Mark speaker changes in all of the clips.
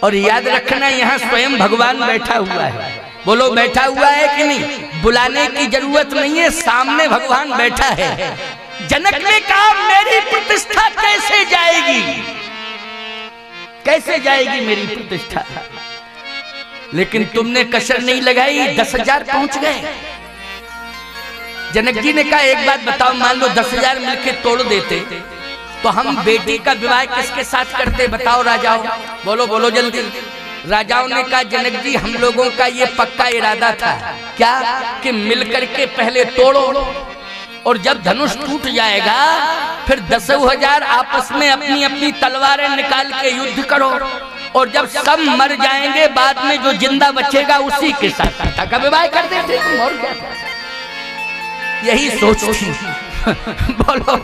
Speaker 1: और याद रखना यहाँ स्वयं भगवान बैठा हुआ है। बोलो बैठा हुआ है कि नहीं? बुलाने की जरूरत नहीं है, सामने भगवान बैठा है। जनक ने कहा मेरी प्रतिष्ठा कैसे जाएगी, कैसे जाएगी मेरी प्रतिष्ठा? लेकिन तुमने कसर नहीं लगाई, 10,000 पहुंच गए। जनक जी ने कहा एक बात बताओ, मान लो 10,000 मिलके तोड़ देते तो हम बेटी का विवाह किसके साथ करते? बताओ राजाओं, बोलो बोलो जल्दी। राजाओं ने कहा जनक जी हम लोगों का ये पक्का इरादा था, क्या कि मिलकर के पहले तोड़ो और जब धनुष टूट जाएगा फिर 10,000 आपस में अपनी अपनी तलवारें निकाल के युद्ध करो और जब सब मर जाएंगे बाद में जो जिंदा बचेगा उसी के साथ पिता का विवाह कर देते। तुम और क्या था? यही सोच थी। बोलो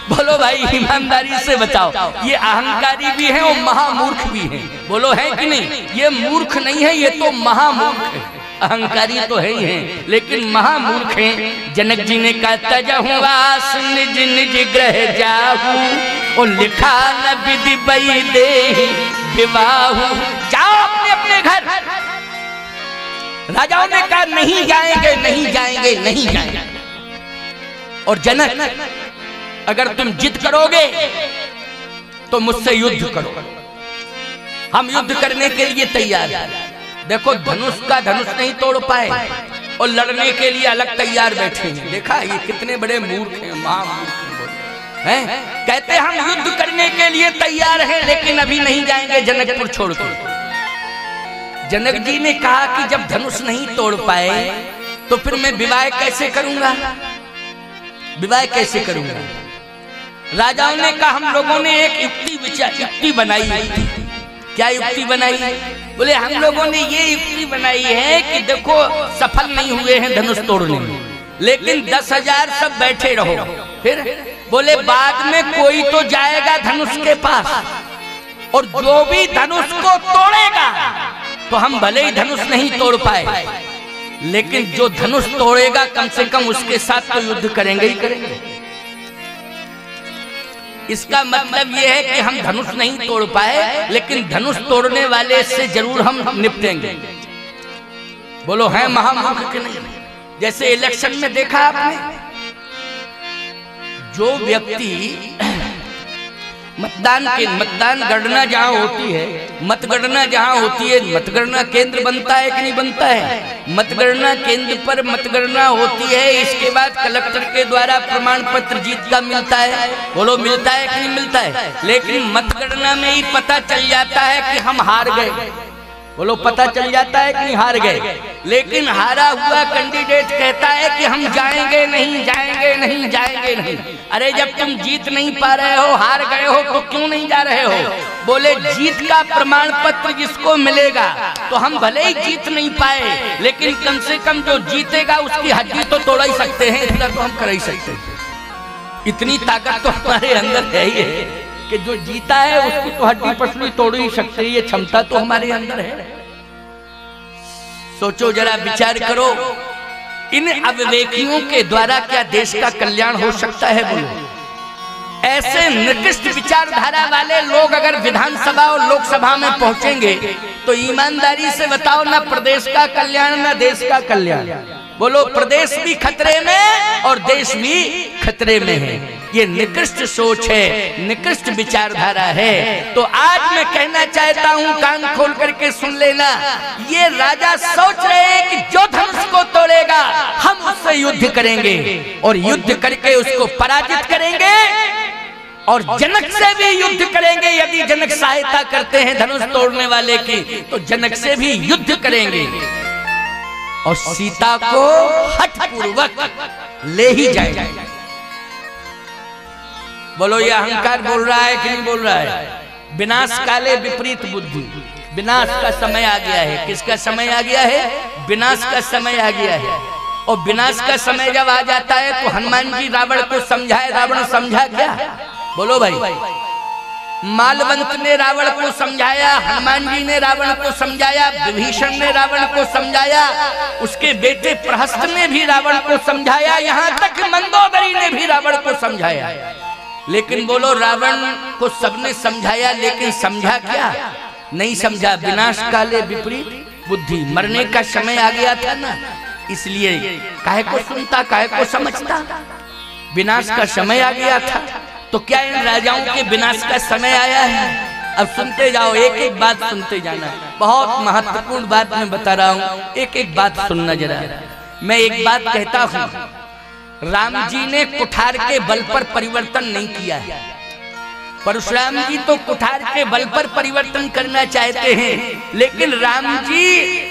Speaker 1: बोलो भाई, ईमानदारी से बताओ, ये अहंकारी भी है और महामूर्ख भी है। बोलो है कि नहीं? ये मूर्ख नहीं है, ये तो महामूर्ख है। अहंकारी तो है ही है लेकिन महामूर्ख है। जनक जी ने कहा तजहु वास निज निज ग्रह जाहू और लिखा न विधि बई दे विवाहू। जाओ अपने अपने घर। राजाओं ने कहा नहीं जाएंगे नहीं जाएंगे नहीं जाएंगे। और जनक अगर तुम जिद करोगे तो मुझसे युद्ध करो, हम युद्ध करने के लिए तैयार हैं। देखो धनुष का धनुष नहीं तोड़ पाए और लड़ने के लिए अलग तैयार बैठे हैं। देखा ये कितने बड़े मूर्ख हैं, महामूर्ख हैं। कहते हम युद्ध करने के लिए तैयार हैं लेकिन अभी नहीं जाएंगे जनकपुर छोड़कर। जनक जी ने कहा कि जब धनुष नहीं तोड़ पाए तो फिर मैं विवाह कैसे करूंगा, विवाह कैसे करूंगा? राजाओं ने कहा हम लोगों ने एक युक्ति बनाई। क्या युक्ति बनाई? बोले हम लोगों ने ये युक्ति बनाई है कि देखो सफल नहीं हुए हैं धनुष तोड़ने में, लेकिन 10,000 सब बैठे रहो। फिर बोले बाद में कोई तो जाएगा धनुष के पास और जो भी धनुष को तोड़ेगा तो हम भले ही धनुष नहीं तोड़ पाए लेकिन जो धनुष तोड़ेगा कम से कम उसके साथ तो युद्ध करेंगे ही करेंगे। इसका मतलब यह है कि हम धनुष नहीं तोड़ पाए लेकिन धनुष तोड़ने वाले से जरूर हम निपटेंगे। बोलो है महामूर्ख के नहीं? जैसे इलेक्शन में देखा आपने, जो व्यक्ति मतदान गणना जहां होती है, मतगणना जहां होती है, मतगणना केंद्र बनता है कि नहीं बनता है? मतगणना केंद्र पर मतगणना होती है, इसके बाद कलेक्टर के द्वारा प्रमाण पत्र जीत का मिलता है। बोलो मिलता है कि नहीं मिलता है? लेकिन मतगणना में ही पता चल जाता है कि हम हार गए। बोलो पता चल जाता है कि नहीं हार गए? लेकिन हारा हुआ कैंडिडेट कहता है कि हम जाएंगे नहीं जाएंगे नहीं जाएंगे नहीं। अरे जब तुम जीत नहीं पा रहे हो, हार गए हो, तो क्यों नहीं जा रहे हो? बोले जीत का प्रमाण पत्र जिसको मिलेगा तो हम भले ही जीत नहीं पाए लेकिन कम से कम जो जीतेगा उसकी हड्डी तो तोड़ ही सकते हैं, इतना तो हम कर ही सकते हैं। इतनी ताकत तो हमारे अंदर है ही है कि जो जीता है उसकी तो हड्डी पसली तोड़ ही सकते हैं। ये क्षमता तो हमारे अंदर है। सोचो जरा, विचार करो, इन अविवेकियों के द्वारा क्या देश का कल्याण हो सकता है? बोलो ऐसे निकृष्ट विचारधारा वाले लोग अगर विधानसभा और लोकसभा में पहुंचेंगे तो ईमानदारी से बताओ ना प्रदेश का कल्याण ना देश का कल्याण। बोलो प्रदेश भी खतरे में और देश भी खतरे में है। ये निकृष्ट सोच है, निकृष्ट विचारधारा है। तो आज मैं कहना चाहता हूँ, कान खोल करके सुन लेना, ये राजा सोच रहे हैं कि जो धनुष को तोड़ेगा हम उससे युद्ध करेंगे और युद्ध करके उसको पराजित करेंगे और जनक से भी युद्ध करेंगे। यदि जनक सहायता करते हैं धनुष तोड़ने वाले की तो जनक से भी युद्ध करेंगे और सीता को हठपूर्वक ले ही जाएंगे। बोलो ये अहंकार बोल रहा है कि नहीं बोल रहा है? विनाश काले विपरीत बुद्धि। विनाश का समय आ गया है। किसका समय आ गया है? विनाश का समय आ गया है। और विनाश का समय जब आ जाता है तो हनुमान जी रावण को समझाए, रावण समझा क्या? बोलो भाई, मालवंत ने रावण को समझाया, हनुमान जी ने रावण को समझाया, विभीषण ने रावण को समझाया, उसके बेटे प्रहस्त ने भी रावण को समझाया, यहाँ तक मंदोदरी ने भी रावण को समझाया। लेकिन बोलो रावण को सबने समझाया लेकिन समझा क्या? नहीं समझा, विनाश काले विपरीत बुद्धि, मरने का समय आ गया था ना, इसलिए काहे को सुनता, काहे को समझता, विनाश का समय आ गया था। तो क्या इन राजाओं के विनाश का समय आया है? अब सुनते जाओ, एक एक बात सुनते जाना, बहुत महत्वपूर्ण बात मैं बता रहा हूँ, एक एक बात सुनना जरा। मैं एक बात कहता हूँ, राम जी ने कुठार के बल पर परिवर्तन नहीं किया है। परशुराम जी तो कुठार के बल पर परिवर्तन करना चाहते हैं, लेकिन राम जी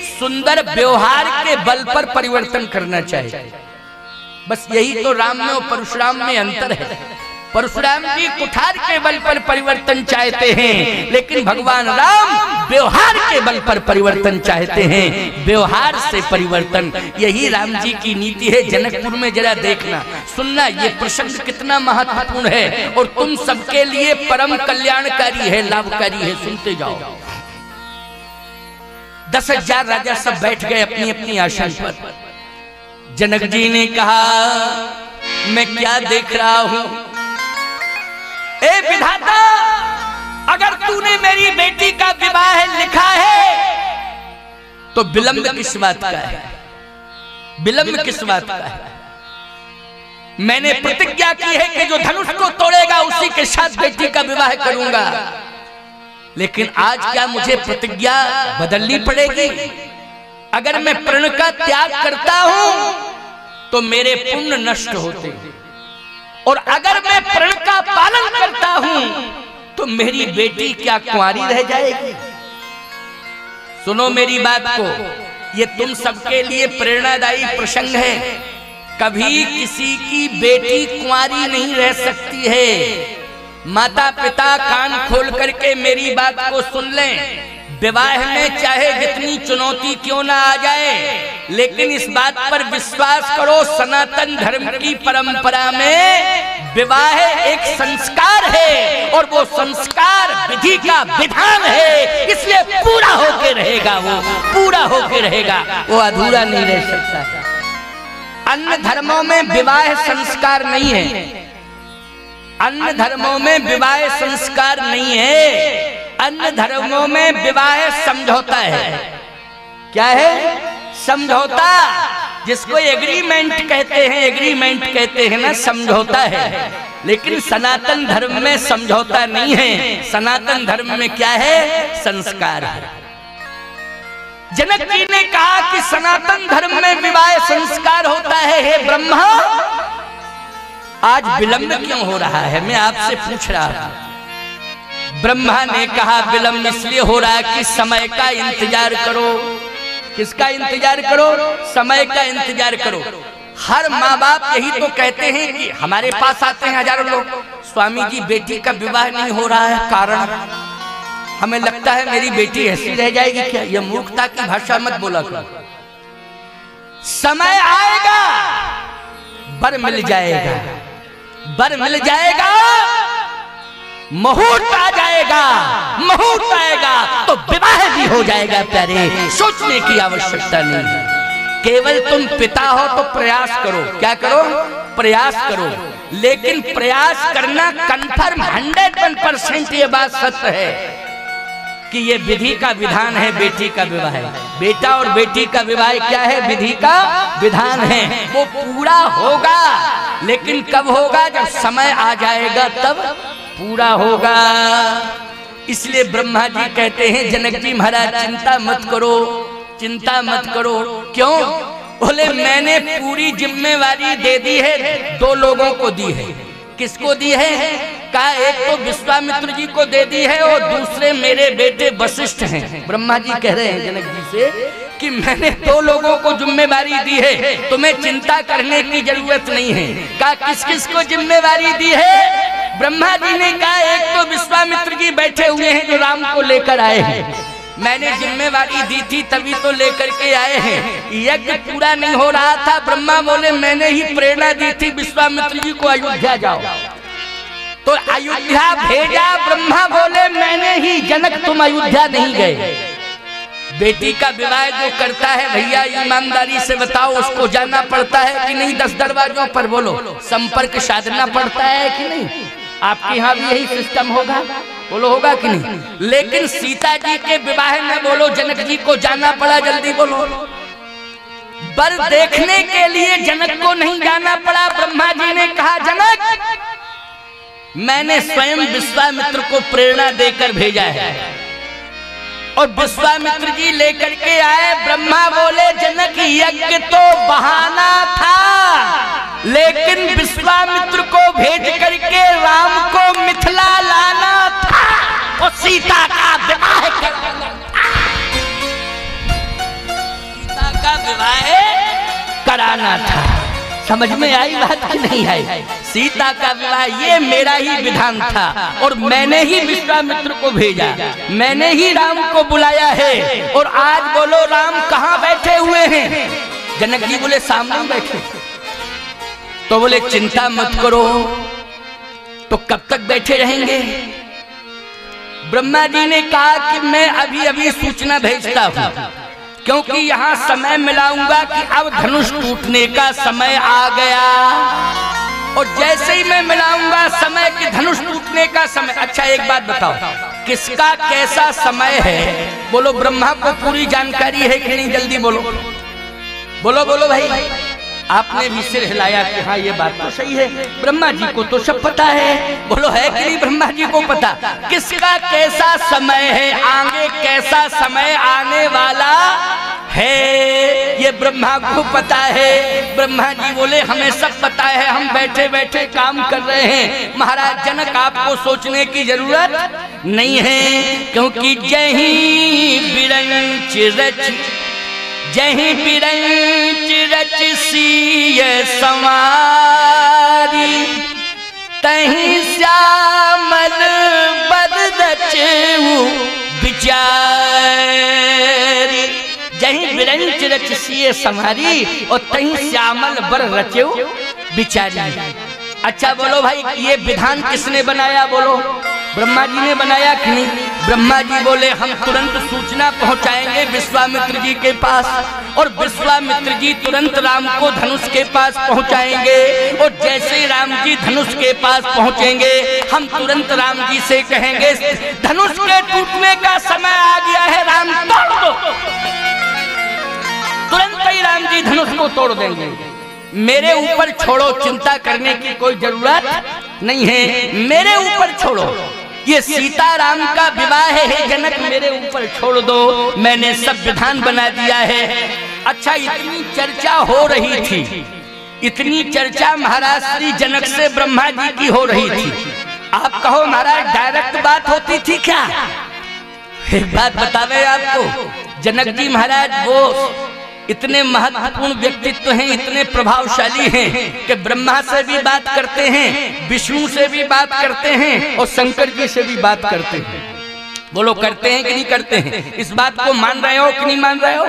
Speaker 1: सुंदर व्यवहार के बल पर परिवर्तन करना चाहते हैं। बस यही तो राम में और परशुराम में अंतर है। परशुराम जी कुठार के बल पर परिवर्तन चाहते हैं, लेकिन भगवान राम व्यवहार के बल पर परिवर्तन चाहते हैं, व्यवहार से परिवर्तन। यही राम जी की नीति है। जनकपुर में जरा देखना, सुनना, ये प्रसंग कितना महत्वपूर्ण है और तुम सबके लिए परम कल्याणकारी है, लाभकारी है। सुनते जाओ। 10,000 राजा सब बैठ गए अपनी अपनी आसन पर। जनक जी ने कहा, मैं क्या देख रहा हूं? ए विधाता, अगर तूने मेरी बेटी का विवाह लिखा है तो विलंब किस बात का है? विलंब किस बात का है? मैंने प्रतिज्ञा की है कि जो धनुष को तोड़ेगा उसी के साथ बेटी का विवाह करूंगा, लेकिन आज क्या मुझे प्रतिज्ञा बदलनी पड़ेगी? अगर मैं प्रण का त्याग करता हूं तो मेरे पुण्य नष्ट होते हैं, और अगर मैं प्रण का पालन करता हूं तो मेरी बेटी क्या कुंवारी रह जाएगी? सुनो मेरी बात को, ये तुम सबके लिए प्रेरणादायी प्रसंग है। कभी किसी की बेटी कुंवारी नहीं रह सकती है। माता पिता कान खोल करके मेरी बात को सुन लें। विवाह में चाहे जितनी चुनौती क्यों ना आ जाए, लेकिन इस बात पर विश्वास करो, सनातन धर्म की परंपरा में विवाह एक संस्कार है, और वो संस्कार विधि का विधान है, इसलिए पूरा होके रहेगा, वो पूरा होके रहेगा, वो अधूरा नहीं रह सकता। अन्य धर्मों में विवाह संस्कार नहीं है, अन्य धर्मों में विवाह संस्कार नहीं है, अन्य धर्मों में विवाह समझौता है। क्या है? समझौता, जिसको एग्रीमेंट कहते हैं, एग्रीमेंट कहते हैं ना, समझौता है। लेकिन सनातन धर्म में समझौता नहीं है, सनातन धर्म में क्या है? संस्कार है। जनक जी ने कहा कि सनातन धर्म में विवाह संस्कार होता है। हे ब्रह्मा, आज विलंब क्यों हो रहा है? मैं आपसे पूछ रहा हूं। ब्रह्मा ने कहा, विलंब इसलिए हो रहा है कि समय का इंतजार करो। किसका इंतजार करो? समय का इंतजार करो। हर माँ बाप यही तो कहते हैं कि हमारे पास आते हैं हजारों लोग, स्वामी जी बेटी का विवाह नहीं हो रहा है, कारण हमें लगता है मेरी बेटी ऐसी रह जाएगी क्या? यह मूर्खता की भाषा मत बोला करो। समय आएगा, वर मिल जाएगा, वर मिल जाएगा, मुहूर्त आ जाएगा, मुहूर्त आएगा तो विवाह भी हो जाएगा। प्यारे, सोचने की आवश्यकता नहीं। केवल तुम पिता हो तो प्रयास करो। क्या करो? प्रयास करो। लेकिन प्रयास करना कन्फर्म 100% ये बात सत्य है कि ये विधि का विधान है। बेटी का विवाह, बेटा और बेटी का विवाह क्या है? विधि का विधान है। वो पूरा होगा, लेकिन कब होगा? जब समय आ जाएगा तब पूरा होगा। इसलिए ब्रह्मा जी कहते हैं, जनक जी महाराज चिंता मत करो, चिंता मत करो। क्यों? बोले मैंने पूरी जिम्मेवारी दे दी है, 2 लोगों को दी है। किसको दी है? कहा एक तो विश्वामित्र जी को दे दी है और दूसरे मेरे बेटे वशिष्ठ हैं। ब्रह्मा जी कह रहे हैं जनक जी से कि मैंने 2 लोगों को जिम्मेवारी दी है, तुम्हें चिंता करने की जरूरत नहीं है। कहा किस किस को जिम्मेवारी दी है? ब्रह्मा जी ने कहा एक तो विश्वामित्र जी बैठे हुए हैं जो राम को लेकर आए हैं, मैंने जिम्मेवारी दी थी तभी तो लेकर के आए हैं। यज्ञ पूरा नहीं हो रहा था, ब्रह्मा बोले मैंने ही प्रेरणा दी थी विश्वामित्र जी को अयोध्या जाओ, तो अयोध्या भेजा। ब्रह्मा बोले मैंने ही, जनक तुम अयोध्या नहीं गए। बेटी का विवाह जो करता है भैया ईमानदारी से बताओ, उसको जाना पड़ता है कि नहीं? 10 दरवाजों पर बोलो, संपर्क साधना पड़ता है कि नहीं? आपके यहाँ भी यही सिस्टम होगा? बोलो होगा कि नहीं? लेकिन सीता जी के विवाह में बोलो जनक जी को जाना पड़ा, जल्दी बोलो। वर देखने के लिए जनक को नहीं जाना पड़ा। ब्रह्मा जी ने कहा जनक मैंने स्वयं विश्वामित्र को प्रेरणा देकर भेजा है, और विश्वामित्र जी लेकर के आए। ब्रह्मा बोले जनक यज्ञ तो बहाना था, लेकिन विश्वामित्र को भेज करके राम को मिथिला लाना था और सीता का विवाह कराना था। सीता का विवाह कराना था। समझ में आई बात कि नहीं आई? सीता का विवाह ये मेरा ही विधान था, और मैंने ही विश्वामित्र को भेजा, मैंने ही राम को बुलाया है। और आज बोलो राम कहाँ बैठे हुए हैं? जनक जी बोले सामने बैठे। तो बोले चिंता मत करो। तो कब तक बैठे रहेंगे? ब्रह्मा जी ने कहा कि मैं अभी अभी सूचना भेजता हूँ, क्योंकि यहाँ समय मिलाऊंगा कि अब धनुष टूटने का समय आ गया। और जैसे ही मैं मिलाऊंगा समय कि धनुष टूटने का समय। अच्छा एक बात बताओ, किसका कैसा समय है? बोलो ब्रह्मा को पूरी जानकारी है कि नहीं? जल्दी बोलो बोलो बोलो भाई। आपने भी सिर हिलाया कि हाँ ये बात तो सही है, ब्रह्मा जी को तो सब पता है। बोलो है कि नहीं ब्रह्मा जी को पता? किसका कैसा समय है, आगे कैसा समय आने वाला है, ये ब्रह्मा को पता है। ब्रह्मा जी बोले हमें सब पता है, हम बैठे बैठे काम कर रहे हैं। महाराज जनक आपको सोचने की जरूरत नहीं है, क्योंकि जहीं बिरंच रच जहीं बिरंच रच सीय संवारी, तहीं श्यामल बद रचऊ बिचारी। जहीं बिरंच रच सीय संवारी और तहीं श्यामल बर रचऊ बिचारी। अच्छा बोलो भाई ये विधान किसने बनाया? बोलो ब्रह्मा जी ने बनाया कि नहीं? ब्रह्मा जी बोले हम तुरंत सूचना पहुंचाएंगे विश्वामित्र जी के पास, और विश्वामित्र जी तुरंत राम को धनुष के पास पहुंचाएंगे। और जैसे ही राम जी धनुष के पास पहुंचेंगे, हम तुरंत राम जी से कहेंगे धनुष के टूटने का समय आ गया है, राम तोड़ दो। तुरंत ही राम जी धनुष को तोड़ देंगे। मेरे ऊपर छोड़ो, चिंता करने की कोई जरूरत नहीं है, मेरे ऊपर छोड़ो। ये सीताराम का विवाह है जनक, मेरे ऊपर छोड़ दो, मैंने सब विधान बना दिया है। अच्छा इतनी चर्चा हो रही थी, इतनी चर्चा महाराज श्री जनक से ब्रह्मा जी की हो रही थी। आप कहो महाराज डायरेक्ट बात होती थी क्या? एक बात बतावे आपको, जनक जी महाराज वो इतने महत्वपूर्ण व्यक्तित्व हैं, इतने प्रभावशाली हैं कि ब्रह्मा से भी बात करते हैं, विष्णु से भी बात करते हैं, और शंकर जी से भी बात करते हैं। बोलो करते हैं कि नहीं करते हैं? इस बात को मान रहे हो कि नहीं मान रहे हो?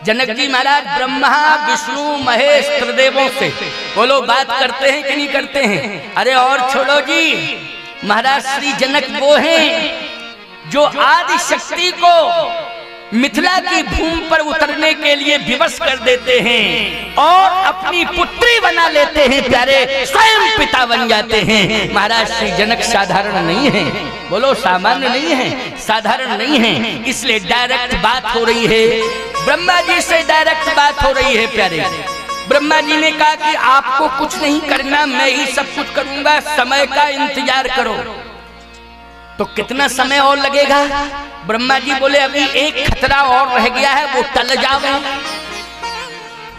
Speaker 1: जनक जी महाराज ब्रह्मा विष्णु महेश त्रिदेवों से बोलो बात करते हैं कि नहीं करते हैं? अरे और छोड़ो जी, महाराज श्री जनक वो हैं जो आदि शक्ति को मिथिला की भूमि पर उतरने के लिए विवश कर देते हैं और अपनी पुत्री बना लेते हैं, प्यारे स्वयं पिता बन जाते हैं। महाराज श्री जनक साधारण नहीं है, बोलो सामान्य नहीं है, साधारण नहीं है। इसलिए डायरेक्ट बात हो रही है, ब्रह्मा जी से डायरेक्ट बात हो रही है। प्यारे ब्रह्मा जी ने कहा कि आपको कुछ नहीं करना, मैं ही सब कुछ करूंगा, समय का इंतजार करो। तो कितना समय और लगेगा? ब्रह्मा जी बोले अभी एक खतरा और रह गया है, वो टल जावे।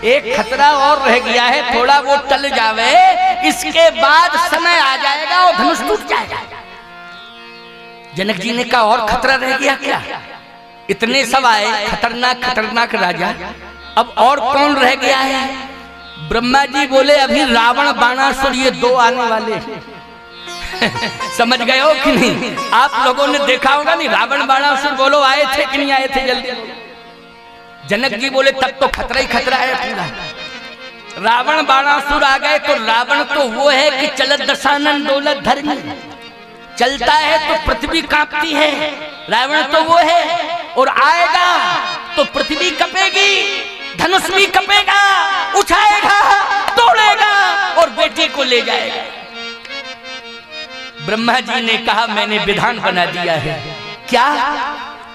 Speaker 1: एक खतरा और रह गया है, थोड़ा वो टल जावे, इसके बाद समय आ जाएगा और धनुष टूट जाएगा। जनक जी ने कहा और खतरा रह गया क्या? इतने सब आए खतरनाक खतरनाक राजा, अब और कौन रह गया है? ब्रह्मा जी बोले अभी रावण बाणासुर ये दो आने वाले समझ गए हो कि नहीं? आप लोगों ने देखा होगा नहीं, रावण बाणासुर बोलो आए थे कि नहीं आए थे? जल्दी। जनक जी बोले तब तो खतरा ही खतरा है पूरा। रावण बाणासुर आ गए तो रावण तो वो है कि चलत दशानन दौलत धर्मी, चलता है तो पृथ्वी कांपती है, रावण तो वो है। और आएगा तो पृथ्वी कपेगी, धनुष भी कपेगा, उठाएगा, तोड़ेगा और बेटी को ले जाएगा। ब्रह्मा जी ने कहा मैंने विधान बना दिया है। क्या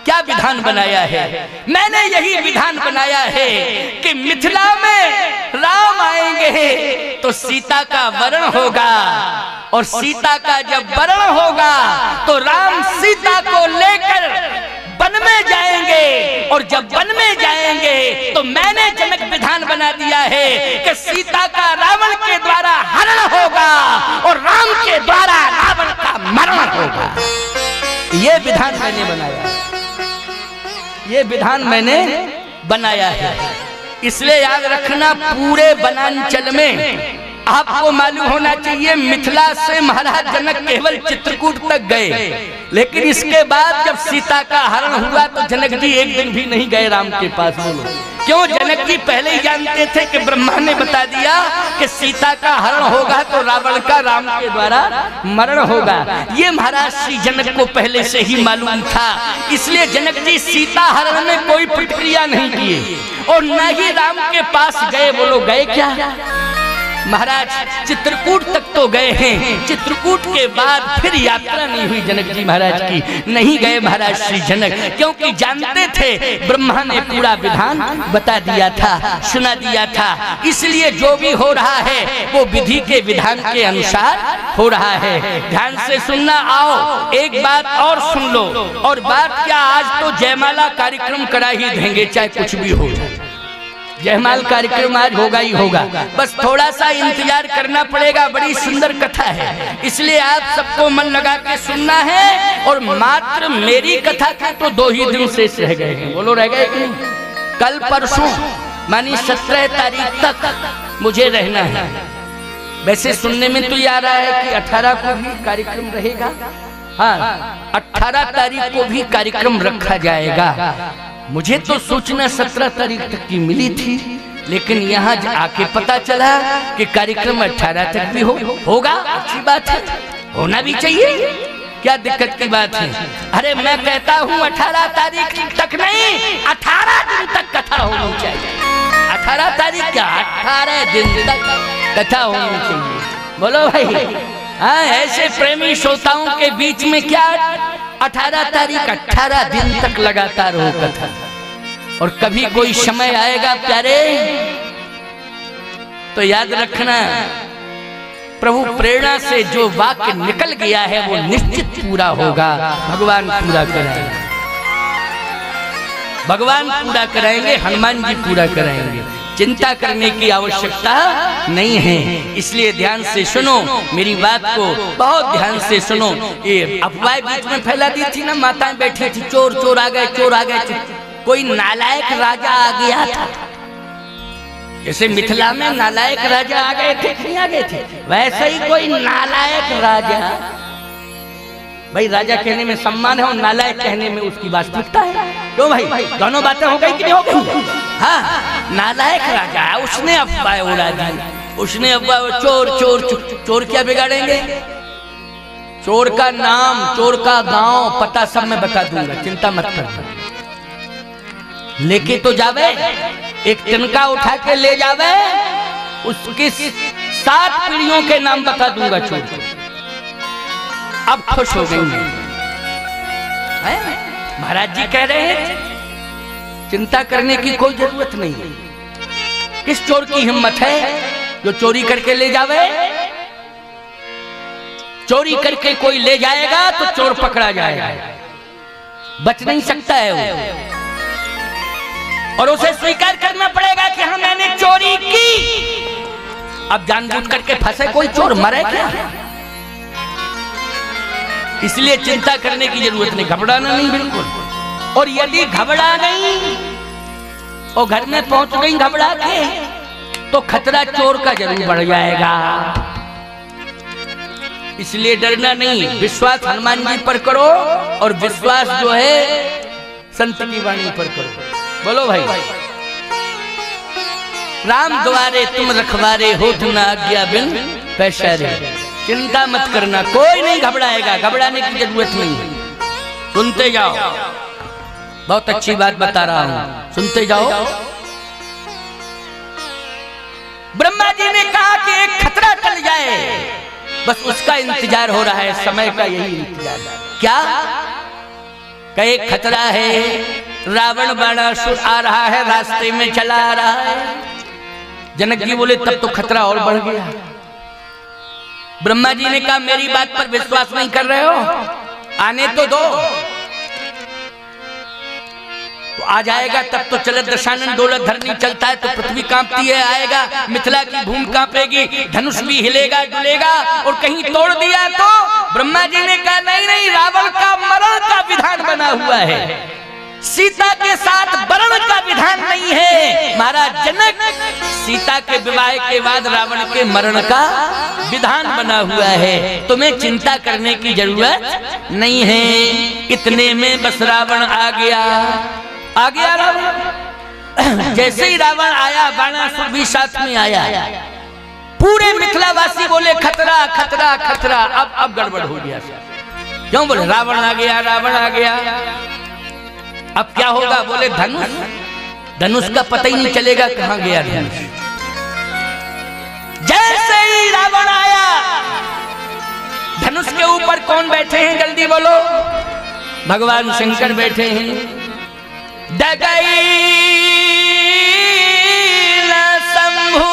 Speaker 1: क्या विधान बनाया है? मैंने यही विधान बनाया है कि मिथिला में राम आएंगे तो सीता का वरण होगा, और सीता का जब वरण होगा तो राम सीता को लेकर वन में जाएंगे, और जब वन में जाएंगे तो मैंने जनक विधान बना दिया है कि सीता का रावण के द्वारा हरण होगा और राम के द्वारा रावण का मरण होगा। ये विधान मैंने बनाया, ये विधान मैंने बनाया है। इसलिए याद रखना, पूरे वनांचल में आपको मालूम होना चाहिए मिथिला से महाराज जनक केवल चित्रकूट तक गए, लेकिन इसके बाद जब सीता का हरण हुआ तो जनक जी एक दिन भी नहीं गए राम के पास। बोलो क्यों? जनक जी पहले ही जानते थे कि ब्रह्मा ने बता दिया कि सीता का हरण होगा तो रावण का राम के द्वारा मरण होगा। ये महाराज श्री जनक को पहले से ही मालूम था, इसलिए जनक जी सीता हरण में कोई प्रतिक्रिया नहीं किए और न ही राम के पास गए। बोलो गए क्या? महाराज चित्रकूट तक तो गए हैं, चित्रकूट के बाद फिर यात्रा नहीं हुई जनक जी महाराज की, नहीं गए महाराज श्री जनक, क्योंकि जानते थे ब्रह्मा ने पूरा विधान बता दिया था, सुना दिया था। इसलिए जो भी हो रहा है वो विधि के विधान के अनुसार हो रहा है। ध्यान से सुनना। आओ एक बात और सुन लो, और बात क्या, आज तो जयमाला कार्यक्रम करा ही देंगे चाहे कुछ भी हो। जयमाल कार्यक्रम आज होगा ही होगा, बस थोड़ा सा इंतजार करना पड़ेगा। बड़ी सुंदर कथा है, इसलिए आप सबको मन लगा के सुनना है। और मात्र मेरी कथा के तो 2 ही दिन शेष रह गए हैं। बोलो रह गए कि नहीं? कल परसों मानी 17 तारीख तक मुझे रहना है। वैसे सुनने में तो ये आ रहा है कि 18 को भी कार्यक्रम रहेगा। हाँ, 18 तारीख को भी कार्यक्रम रखा जाएगा। मुझे तो सूचना 17 तारीख तक की मिली थी, लेकिन यहाँ आके पता चला कि कार्यक्रम 18 तक भी होगा। अच्छी बात है, होना भी चाहिए, क्या दिक्कत की बात है? अरे मैं कहता हूँ 18 तारीख तक नहीं, 18 दिन तक कथा होनी चाहिए। 18 तारीख क्या, 18 दिन तक कथा होनी चाहिए। बोलो भाई, हाँ ऐसे प्रेमी श्रोताओं के बीच में क्या 18 तारीख 18 दिन तक लगातार हो कथा। और कभी कोई समय आएगा प्यारे तो याद रखना, प्रभु प्रेरणा से जो वाक्य निकल गया है वो निश्चित पूरा होगा। भगवान पूरा कराएंगे, भगवान पूरा कराएंगे, हनुमान जी पूरा कराएंगे। चिंता करने की आवश्यकता नहीं है। इसलिए ध्यान से सुनो मेरी बात को, बहुत ध्यान से सुनो। ये अफवाह बीच में फैला दी थी ना, माताएं बैठी थी, चोर चोर आ गए, चोर आ गए। कोई नालायक राजा आ गया था, जैसे मिथिला में नालायक राजा आ गए थे, नहीं आ गए थे, वैसे ही कोई नालायक राजा। भाई राजा कहने में सम्मान है और नालायक कहने में उसकी वास्तविकता है। क्यों भाई, दोनों बातें हो गई कि नहीं हो गई? हाँ, नालायक राजा है, उसने अफवाह उड़ा दी, उसने अफवाह चोर चोर चोर। चोर क्या बिगाड़ेंगे? चोर का नाम, चोर का गांव, पता सब मैं बता दूंगा, चिंता मत करना। लेके तो जावे, एक तिनका उठा के ले जावे, उसकी 7 पीढ़ियों के नाम बता दूंगा चोर। अब खुश हो गई महाराज जी कह रहे हैं चिंता करने की कोई जरूरत नहीं। किस चोर की हिम्मत है जो चोरी करके ले जावे? चोरी करके कोई ले जाएगा तो चोर पकड़ा जाएगा, बच नहीं सकता है वो, और उसे स्वीकार करना पड़ेगा कि हाँ मैंने चोरी की। अब जानबूझ करके फंसे कोई चोर, मरे क्या? इसलिए चिंता करने की जरूरत नहीं, घबराना नहीं बिल्कुल। और यदि घबरा गई और घर में पहुंच गई घबरा के, तो खतरा चोर का जरूर बढ़ जाएगा। इसलिए डरना नहीं, विश्वास हनुमान जी पर करो और विश्वास जो है संत की वाणी पर करो। बोलो भाई, राम द्वारे तुम रखवारे, होत न आज्ञा बिन पैसारे। चिंता मत करना, कोई नहीं घबराएगा, घबराने की जरूरत नहीं। सुनते जाओ, बहुत अच्छी बात बता रहा हूं, सुनते जाओ। ब्रह्मा जी ने कहा कि एक खतरा टल जाए, बस उसका इंतजार हो रहा है, समय का यही इंतजार। क्या कहे खतरा है, रावण बाणासुर आ रहा है, रास्ते में चला आ रहा है। जनक जी बोले तब तो खतरा और बढ़ गया। ब्रह्मा जी ने कहा मेरी बात पर विश्वास नहीं कर रहे हो, आने तो दो। तो आ जाएगा तब तो चलत दशानन डोलत धरनी चलता है तो पृथ्वी कांपती है, आएगा मिथिला की भूमि कांपेगी, धनुष भी हिलेगा डुलेगा, और कहीं तोड़ दिया तो ब्रह्मा जी ने कहा नहीं नहीं, रावण का मरण का विधान बना हुआ है, सीता के साथ वरण का विधान नहीं है। महाराज जनक, सीता के विवाह के बाद रावण के मरण का विधान बना हुआ है, तुम्हें चिंता करने की जरूरत नहीं है। इतने में बस रावण आ गया रावण। जैसे ही रावण आया, बाणासुर भी साथ में आया। पूरे मिथिलावासी बोले खतरा खतरा खतरा। अब गड़बड़ हो गया। क्यों बोले रावण आ गया, रावण आ गया। अब क्या होगा? बोले धनुष, धनुष का पता ही नहीं चलेगा कहां गया धनुष। जैसे ही रावण आया, धनुष के ऊपर कौन बैठे हैं जल्दी बोलो? भगवान शंकर बैठे हैं। डगई शंभु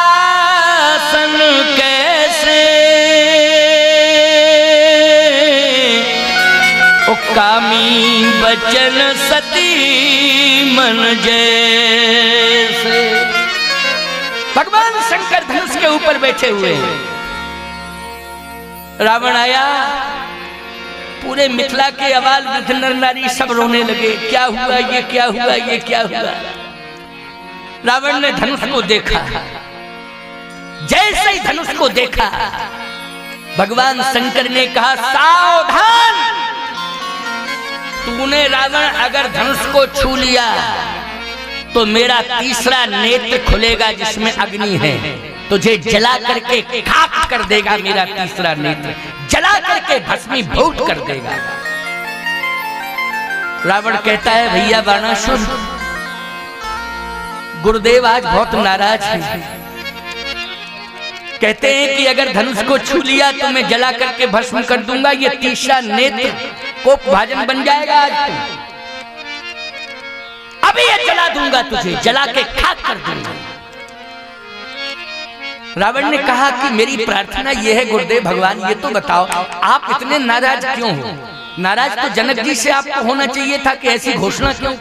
Speaker 1: सरासन कैसे, ओ कामी बचन सती मन जैसे। भगवान शंकर धनुष के ऊपर बैठे हुए हैं। रावण आया, पूरे मिथिला के अवाल वृद्ध नर नारी सब रोने लगे। क्या हुआ ये, क्या हुआ ये, क्या हुआ? रावण ने धनुष को देखा। जैसे ही धनुष को देखा, भगवान शंकर ने कहा सावधान, तूने रावण अगर धनुष को छू लिया तो मेरा तीसरा नेत्र खुलेगा जिसमें अग्नि है, तुझे जला करके खाक कर देगा। मेरा तीसरा नेत्र जला करके भस्मीभूत कर देगा। रावण कहता है भैया बाणासुर, गुरुदेव आज बहुत नाराज हैं। कहते हैं कि अगर धनुष को छू लिया तो मैं जला करके भस्म कर दूंगा, ये तीसरा नेत्र को भाजन बन जाएगा। आज अभी ये जला दूंगा, तुझे जला के खाक कर दूंगा। रावण ने कहा कि मेरी प्रार्थना यह है गुरुदेव भगवान, ये तो बताओ आप इतने नाराज क्यों हो? नाराज तो जनक जी से आपको होना चाहिए था कि ऐसी घोषणा क्यों,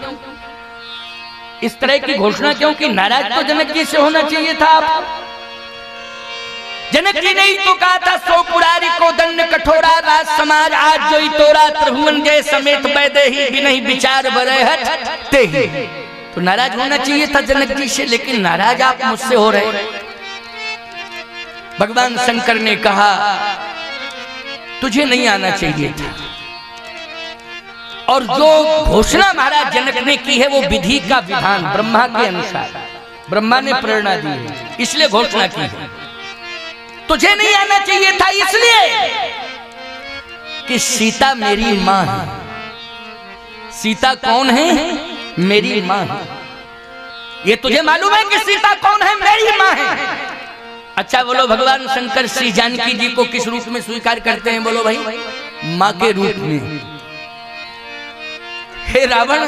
Speaker 1: इस तरह की घोषणा क्यों कि नाराज तो जनक जी से होना चाहिए था आप। जनक जी ने ही तो कहा था सो पुरारी को दंड कठोरा, राज समाज आज जोई तोरा, त्रिभुवन जय समेत वैदेही बिनहि विचार बरहत तेहि। तो नाराज होना चाहिए था जनक जी से, लेकिन नाराज आप मुझसे हो रहे। भगवान शंकर ने कहा तुझे नहीं आना चाहिए था, और जो घोषणा महाराज जनक ने की है वो विधि का विधान, ब्रह्मा के अनुसार ब्रह्मा ने प्रेरणा दी है, इसलिए घोषणा की है। तुझे नहीं आना चाहिए था इसलिए कि सीता मेरी मां है। सीता कौन है? मेरी मां है। ये तुझे मालूम है कि सीता कौन है? मेरी मां है। अच्छा बोलो भगवान शंकर श्री जानकी जी को किस रूप में स्वीकार करते हैं? बोलो भाई, मां के रूप में। हे रावण,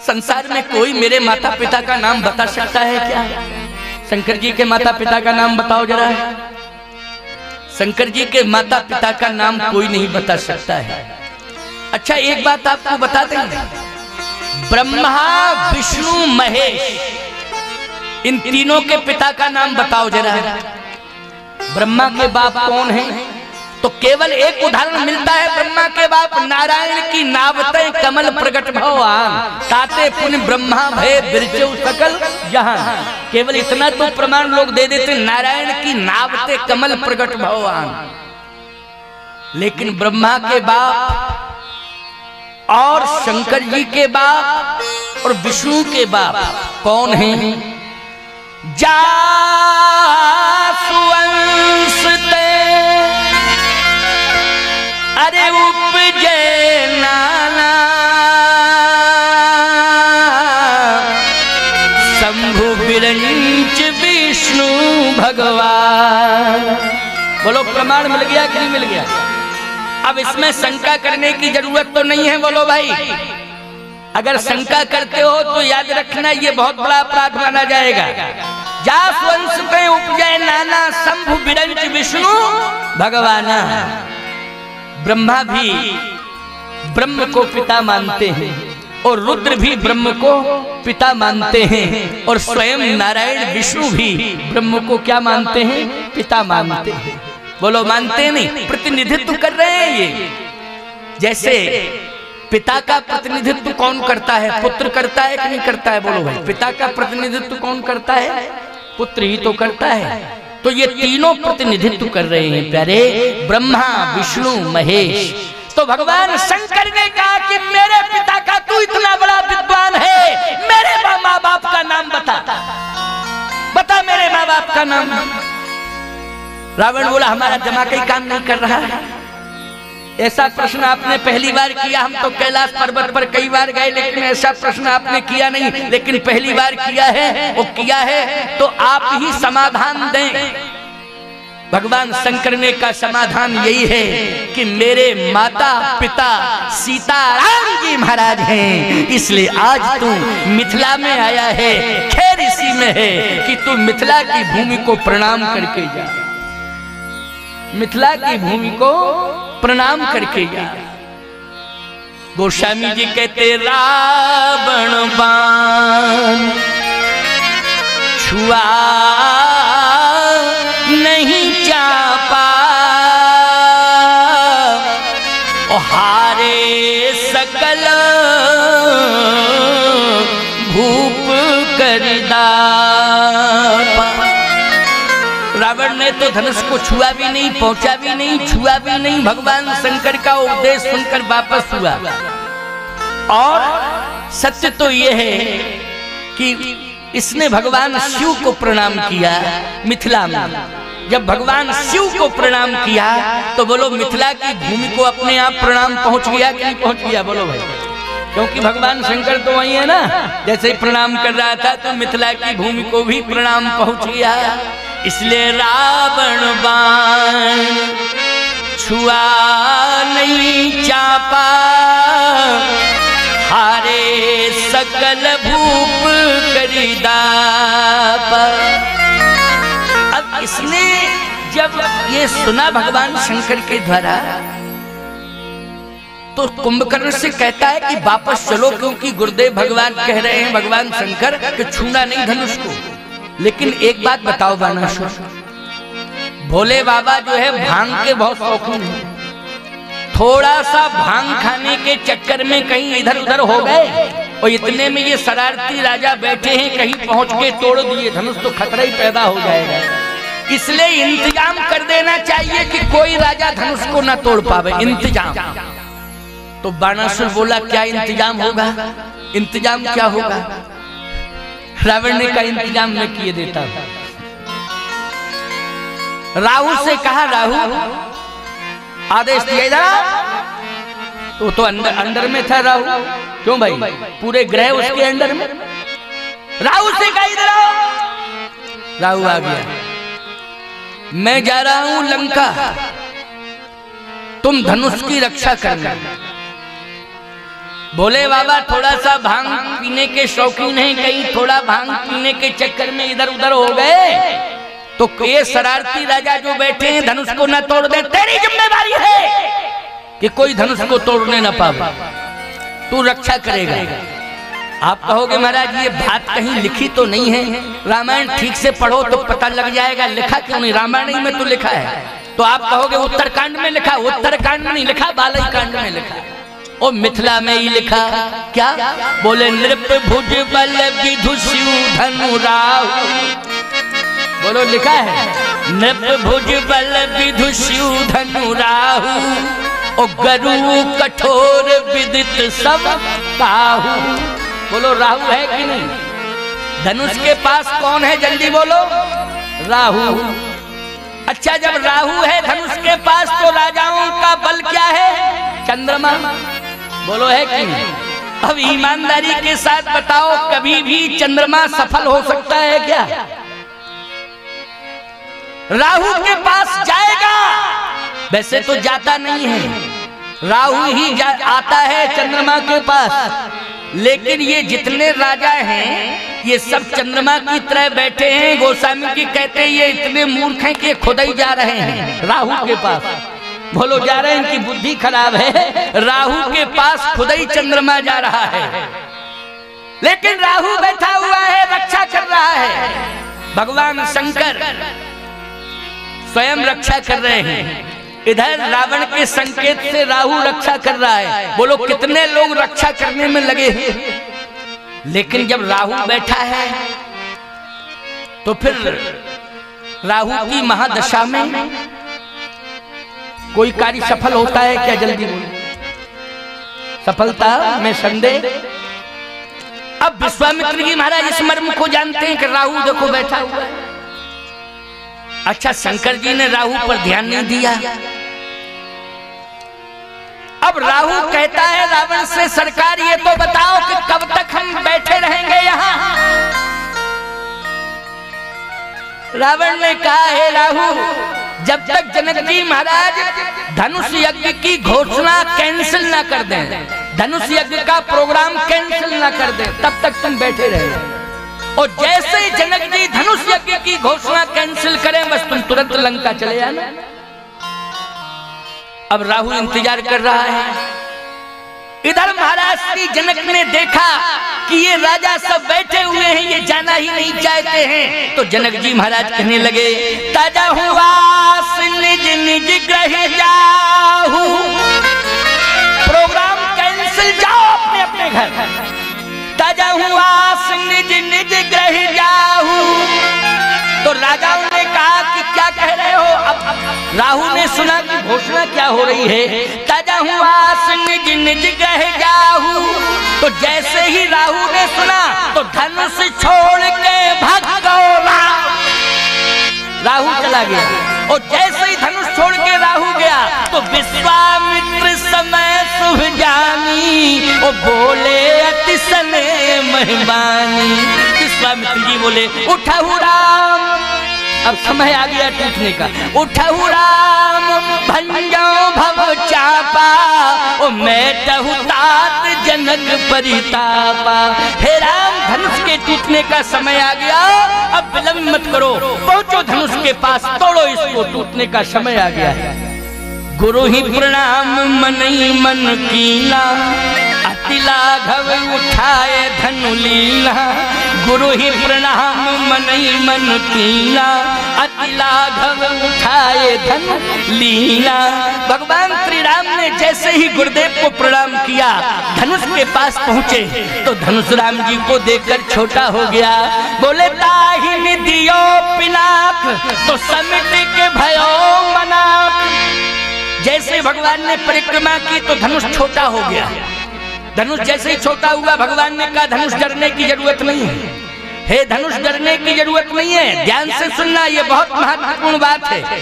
Speaker 1: संसार में कोई मेरे माता पिता का नाम बता सकता है क्या? शंकर जी के माता पिता का नाम बताओ जरा। शंकर जी के माता पिता का नाम कोई नहीं बता सकता है। अच्छा एक बात आपको बता देंगे, ब्रह्मा विष्णु महेश, इन तीनों के पिता का नाम बताओ जरा। ब्रह्मा के बाप कौन है? तो केवल एक उदाहरण मिलता है। ब्रह्मा के बाप नारायण की नावते कमल प्रगट भगवान, ताते पुण्य ब्रह्मा भय बिरचौ सकल जहां। केवल इतना तो प्रमाण लोग दे देते, नारायण की नावते कमल प्रगट भगवान। लेकिन ब्रह्मा के बाप और शंकर जी के बाप और विष्णु के बाप कौन हैं? जासुवंश ते अरे उपजे नाना, शंभु बिरंज बोलो प्रमाण मिल गया कि नहीं मिल गया? अब इसमें शंका करने की जरूरत तो नहीं है। बोलो भाई, अगर शंका करते हो तो याद रखना ये बहुत बड़ा अपराध माना जाएगा। जास वंश पे उपजय नाना शंभु बिरंच विष्णु भगवाना। ब्रह्मा भी ब्रह्म को पिता मानते हैं और रुद्र भी ब्रह्म को पिता मानते हैं और स्वयं नारायण विष्णु भी ब्रह्म को क्या मानते हैं? पिता मानते हैं। बोलो मानते नहीं, प्रतिनिधित्व कर रहे हैं ये। जैसे पिता का प्रतिनिधित्व कौन करता है? पुत्र करता है कि नहीं करता है? बोलो भाई, पिता का प्रतिनिधित्व कौन करता है? पुत्र ही तो करता है। तो ये तीनों प्रतिनिधित्व कर रहे हैं प्यारे, ब्रह्मा विष्णु महेश। तो भगवान शंकर ने कहा कि मेरे पिता का तू इतना बड़ा विद्वान है, मेरे माँ बाप का नाम बता, बता मेरे माँ बाप का नाम। रावण बोला हमारा दिमाग ही काम नहीं कर रहा है। ऐसा प्रश्न आपने पहली बार किया। हम तो कैलाश पर्वत पर कई बार गए, लेकिन ऐसा प्रश्न आपने किया नहीं, लेकिन पहली बार किया है। वो किया है तो आप ही समाधान दें। भगवान शंकर ने का समाधान यही है कि मेरे माता पिता सीताराम जी महाराज हैं, इसलिए आज तू मिथिला में आया है। खैर इसी में है कि तू मिथिला की भूमि को प्रणाम करके जा, मिथिला की भूमि को प्रणाम करके जा। गोस्वामी जी कहते रावण बाण छुआ नहीं चापा, हारे सकल भूप करदा। रावण ने तो धनुष को छुआ भी नहीं, पहुंचा भी नहीं, छुआ भी नहीं। भगवान शंकर का उपदेश सुनकर वापस हुआ। और सत्य तो यह है कि इसने भगवान शिव को प्रणाम किया मिथिला में। जब भगवान शिव को प्रणाम किया तो बोलो मिथिला की भूमि को अपने आप प्रणाम पहुंच गया कि नहीं पहुंच गया? बोलो भाई, क्योंकि भगवान शंकर तो वही है ना। जैसे ही प्रणाम कर रहा था तो मिथिला की भूमि को भी प्रणाम पहुंच गया। इसलिए रावण बाण छुआ नहीं चापा, हारे सकल भूप करिदापा। अब इसने जब ये सुना भगवान शंकर के द्वारा तो कुंभकर्ण से कहता है कि वापस चलो, क्योंकि गुरुदेव भगवान कह रहे हैं, भगवान शंकर, कि छूना नहीं धनुष को। लेकिन एक बात बताओ बाणासुर, भोले बाबा जो है भांग के बहुत शौकीन हैं। थोड़ा सा भांग खाने के चक्कर में कहीं इधर उधर हो गए और इतने में ये शरारती राजा बैठे हैं, कहीं पहुंच के तोड़ दिए धनुष तो खतरा ही पैदा हो जाएगा। इसलिए इंतजाम कर देना चाहिए कि कोई राजा धनुष को ना तोड़ पावे। इंतजाम। तो बाणासुर बोला क्या इंतजाम होगा? इंतजाम क्या होगा? रावण ने का इंतजाम न किए देता। राहु से कहा, राहु आदेश दिया इधर। तो अंदर में था राहु। क्यों भाई? पूरे ग्रह उसके अंदर में। राहु से कहा इधर आओ। राहु आ गया। मैं जा रहा हूं लंका, तुम धनुष की रक्षा करना। भोले बाबा थोड़ा सा भांग पीने के शौकीन हैं, कहीं थोड़ा भांग पीने के चक्कर में इधर उधर हो गए तो ये शरारती राजा जो बैठे हैं धनुष को न तोड़ दे। तेरी जिम्मेदारी है कि कोई धनुष को तोड़ने न पावे, तू रक्षा करेगा। आप कहोगे महाराज ये बात कहीं लिखी तो नहीं है, रामायण ठीक से पढ़ो तो पता लग जाएगा। लिखा क्यों नहीं? रामायण में तो लिखा है। तो आप कहोगे उत्तरकांड में लिखा, उत्तरकांड में नहीं लिखा, बालई कांड में लिखा और मिथिला में ही लिखा। क्या बोले? नृप भुज बल विधुषु धनु राहु। बोलो लिखा है नृप भुज बल विधुषु धनु राहु और गरु कठोर विदित सब काहू। बोलो राहु है कि नहीं? धनुष के पास कौन है? जल्दी बोलो। राहु। अच्छा, जब राहु है धनुष के पास तो राजाओं का बल क्या है? चंद्रमा। बोलो है कि नहीं? अब ईमानदारी के साथ बताओ, कभी भी चंद्रमा सफल हो सकता है क्या? राहु के पास जाएगा। वैसे तो जाता नहीं है, राहु ही आता है चंद्रमा के पास, लेकिन ये जितने राजा हैं ये सब चंद्रमा की तरह बैठे हैं। गोस्वामी जी कहते हैं ये इतने मूर्ख हैं कि खुद ही जा रहे हैं राहु के पास। बोलो जा रहे हैं, इनकी बुद्धि खराब है। राहु के पास खुद ही चंद्रमा जा रहा है, लेकिन राहु बैठा हुआ है, रक्षा कर रहा है। भगवान शंकर स्वयं रक्षा कर रहे हैं। इधर रावण के संकेत से राहु रक्षा कर रहा है। बोलो कितने लोग रक्षा करने में लगे हैं। लेकिन जब राहु बैठा है तो फिर राहु की महादशा में कोई कार्य सफल होता है क्या? जल्दी सफलता में संदेह। अब विश्वामित्र जी महाराज इस मर्म को जानते हैं कि राहु देखो बैठा हुआ है। अच्छा, शंकर जी ने राहु पर ध्यान नहीं दिया। अब राहु कहता है रावण से, सरकार ये तो बताओ कि कब तक हम बैठे रहेंगे यहाँ? रावण ने कहा, है राहु, जब तक जनक जी महाराज धनुष यज्ञ की घोषणा कैंसिल ना कर दें, धनुष यज्ञ का प्रोग्राम कैंसिल ना कर दें, तब तक तुम बैठे रहे। और जैसे ही जनक जी धनुष यज्ञ की घोषणा कैंसिल करें, बस तुम तुरंत लंका चले आना। अब राहु इंतजार कर रहा है। इधर महाराज श्री जनक ने देखा कि ये राजा सब बैठे हुए हैं, ये जाना ही नहीं चाहते हैं। तो जनक जी महाराज कहने लगे, ताजा हुआ निज निज ग्रह जाहू, प्रोग्राम कैंसिल, जाओ अपने अपने घर। ताजा हुआ निज निज ग्रह जाहू। तो राजाओं ने कहा कि क्या कह रहे हो? अब राहु ने सुना कि घोषणा क्या हो रही है। ताजा हुआ निज निज ग्रह जाहू। तो जैसे ही राहु ने सुना तो धनुष छोड़ के भाग गया, राहु चला गया। और जैसे ही धनुष छोड़ के राहु गया तो विश्वामित्र समय शुभ जानी, और बोले अति सने मेहमानी। विश्वामित्र जी बोले, उठाऊ राम, अब समय आ गया टूटने का। उठाऊ राम भंजो भव चापा, ओ मैं टहु तात जनक परितापा। हे राम, धनुष के टूटने का समय आ गया, अब विलंब मत करो, पहुंचो धनुष के पास, तोड़ो इसको, टूटने का समय आ गया है। गुरु ही प्रणाम मनई मन कीना, अति लाघव उठाए धनु लीला। गुरु ही प्रणाम मनई मन कीना, अति लाघव उठाए धनु लीला। भगवान श्री राम ने जैसे ही गुरुदेव को प्रणाम किया, धनुष के पास पहुंचे तो धनुष राम जी को देखकर छोटा हो गया। बोले, ताहि दियो पिनाक, तो समित के भयो मनाक। जैसे भगवान ने परिक्रमा की तो धनुष छोटा हो गया। धनुष जैसे ही छोटा हुआ, भगवान ने कहा धनुष डरने की जरूरत नहीं है। हे धनुष डरने की जरूरत नहीं है, ध्यान से सुनना, ये बहुत महत्वपूर्ण बात है।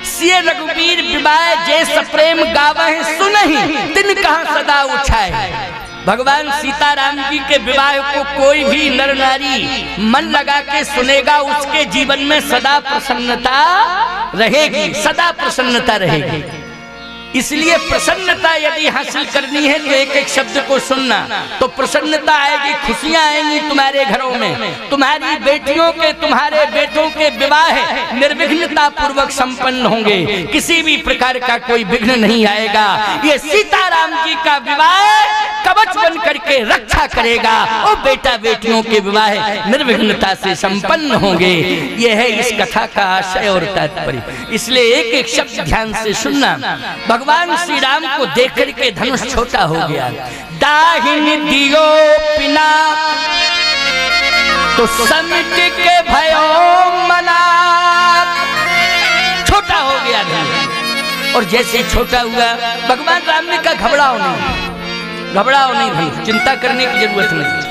Speaker 1: सिय रघुवीर विवाह जे सप्रेम गावह सुनहि, तिन कहाँ सदा उछाए। भगवान सीताराम जी के विवाह को कोई भी नर नारी मन लगा के सुनेगा, उसके जीवन में सदा प्रसन्नता रहेगी, सदा प्रसन्नता रहेगी। इसलिए प्रसन्नता यदि हासिल करनी है तो एक एक शब्द को सुनना, तो प्रसन्नता आएगी, खुशियां आएंगी तुम्हारे घरों में। तुम्हारी बेटियों के, तुम्हारे बेटों के विवाह निर्विघ्नता पूर्वक संपन्न होंगे, किसी भी प्रकार का कोई विघ्न नहीं आएगा। ये सीताराम जी का विवाह कवच बन करके रक्षा करेगा, और बेटा बेटियों के विवाह निर्विघ्नता से संपन्न होंगे। यह है इस कथा का आशय और तात्पर्य। इसलिए एक एक शब्द ध्यान से सुनना। भगवान श्री राम को देख करके धनुष छोटा हो गया। दाहिनी दियो पिना, तो समिट के भयो मना, छोटा हो गया धनुष। और जैसे छोटा हुआ, भगवान राम ने कहा घबराओ नहीं, घबराओ नहीं धनुष, चिंता करने की जरूरत नहीं।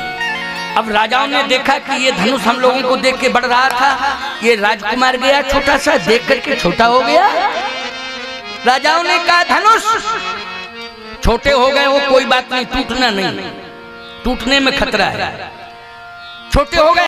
Speaker 1: अब राजाओं ने देखा कि ये धनुष हम लोगों को देख के बढ़ रहा था, ये राजकुमार गया छोटा सा, देख करके छोटा हो गया। राजाओं ने कहा धनुष छोटे हो गए, वो कोई बात नहीं, टूटना नहीं, टूटने में खतरा है, छोटे हो गए।